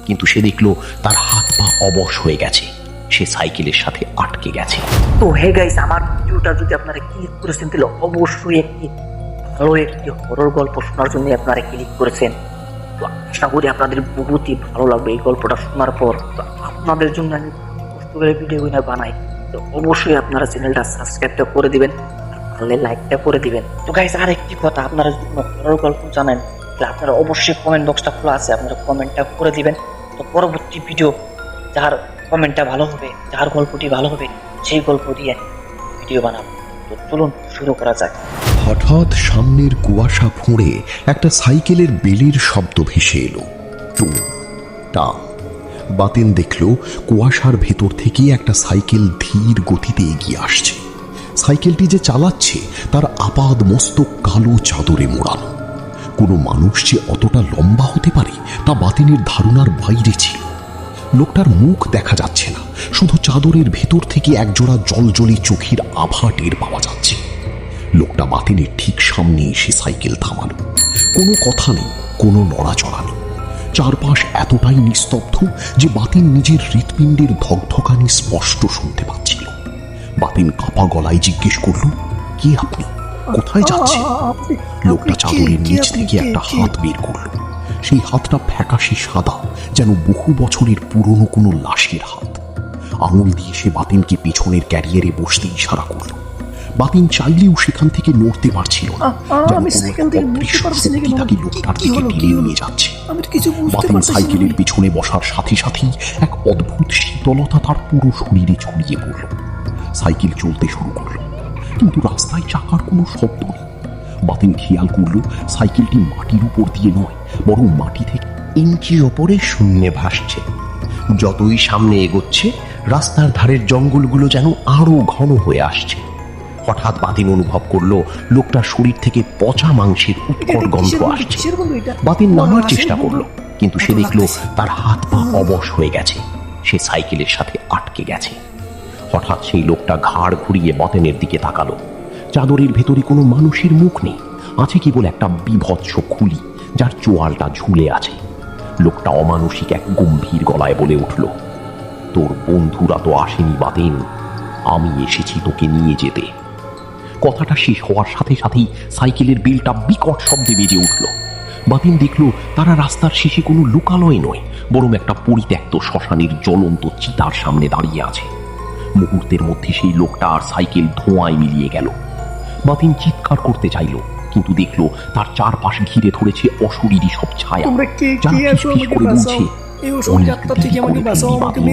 কিন্তু সে দেখলো তার হাত পা অবশ হয়ে গেছে, সে সাইকেলের সাথে আটকে গেছে। তো হে গাইস, আমার ভিডিওটা যদি আপনারা ক্লিক করেছেন তাহলে অবশ্যই একটি ভালো একটি হরর গল্প শোনার জন্য আপনারা ক্লিক করেছেন। তো আশা করি আপনাদের বহুতই ভালো লাগবে এই গল্পটা শোনার পর। তো আপনাদের জন্য আমি কষ্ট করে ভিডিও বানাই, তো অবশ্যই আপনারা চ্যানেলটা সাবস্ক্রাইবটা করে দিবেন, আর পারলে লাইকটা করে দিবেন। তো গাইস, আর একটি কথা, আপনারা যদি কোনো হরর গল্প জানেন তাহলে আপনারা অবশ্যই কমেন্ট বক্সটা খোলা আছে, আপনারা কমেন্টটা করে দিবেন। তো পরবর্তী ভিডিও যার কমেন্টটা ভালো হবে, যার গল্পটি ভালো হবে, সেই গল্প দিয়ে ভিডিও বানাবো। তো চলুন শুরু করা যাক। হঠাৎ সামনের কুয়াশা ফুঁড়ে একটা সাইকেলের বেলির শব্দ ভেসে এলো। টুং টাং। বাতেন দেখল কুয়াশার ভেতর থেকে একটা সাইকেল ধীর গতিতে এগিয়ে আসছে। সাইকেলটি যে চালাচ্ছে তার আপাদ মস্তক কালো চাদরে মোড়ানো। কোনো মানুষ যে অতটা লম্বা হতে পারে তা বাতেনের ধারণার বাইরে ছিল। লোকটার মুখ দেখা যাচ্ছে না, শুধু চাদরের ভেতর থেকে একজোড়া জলজলি চোখের আভা টের পাওয়া যাচ্ছে। লোকটা বাতেনের ঠিক সামনে এসে সাইকেল থামালো। কোনো কথা নেই, কোনো নড়াচড়া নেই। চারপাশ এতটাই নিস্তব্ধ যে বাতেন নিজের হৃৎপিণ্ডের ধকধকানি স্পষ্ট শুনতে পাচ্ছিল। বাতেন কাঁপা গলায় জিজ্ঞেস করল, কে আপনি? কোথায় যাচ্ছে? লোকটা চাদরের নিচ থেকে একটা হাত বের করলো। সেই হাতটা ফ্যাকাশে সাদা, যেন বহু বছরের পুরনো কোনো লাশের হাত। আঙুল দিয়ে সে বাতেনকে পেছনের ক্যারিয়ারে বসতে ইশারা করল। বাতেন চাইলেও সেখান থেকে নড়তে পারছিল না, যেন কোনো অদৃশ্য শক্তি তাকে লোকটার দিকে টেনে নিয়ে যাচ্ছে। বাতেন সাইকেলের পেছনে বসার সাথে সাথেই এক অদ্ভুত শীতলতা তার পুরো শরীরে ছড়িয়ে পড়ল। সাইকেল চলতে শুরু করলো, কিন্তু রাস্তায় চাকার কোনো শব্দ নেই। বাতেন খেয়াল করল সাইকেলটি মাটির উপর দিয়ে নয়, বরং মাটি থেকে ইঞ্চি ওপরে শূন্যে ভাসছে। যতই সামনে এগোচ্ছে রাস্তার ধারের জঙ্গলগুলো যেন আরো ঘন হয়ে আসছে। হঠাৎ বাতেন অনুভব করলো লোকটার শরীর থেকে পচা মাংসের উৎকট গন্ধ আসছে। বাতেন নামার চেষ্টা করলো, কিন্তু সে দেখলো তার হাত পা অবশ হয়ে গেছে, সে সাইকেলের সাথে আটকে গেছে। হঠাৎ সেই লোকটা ঘাড় ঘুরিয়ে বাতেনের দিকে তাকালো। চাদরের ভেতরে কোনো মানুষের মুখ নেই, আছে কেবল একটা বিভৎস খুলি যার চোয়ালটা ঝুলে আছে। লোকটা অমানুষিক এক গম্ভীর গলায় বলে উঠল, তোর বন্ধুরা তো আসেনি বাতেন, আমি এসেছি তোকে নিয়ে যেতে। কথাটা শেষ হওয়ার সাথে সাথেই সাইকেলের বেলটা বিকট শব্দে বেজে উঠল। বাতেন দেখল তারা রাস্তার শেষে কোনো লোকালয় নয়, বরং একটা পরিত্যক্ত শ্মশানের জ্বলন্ত চিতার সামনে দাঁড়িয়ে আছে। মুহূর্তের মধ্যে সেই লোকটা আর সাইকেল ধোঁয়ায় মিলিয়ে গেল। বাতেন চিৎকার করতে চাইল, কিন্তু দেখলো তার চারপাশ ঘিরে ধরেছে অশরীরী সব ছায়া, যারা ফিসফিস করে বলছে, অনেক দেরি করে ফেললি বাতেন,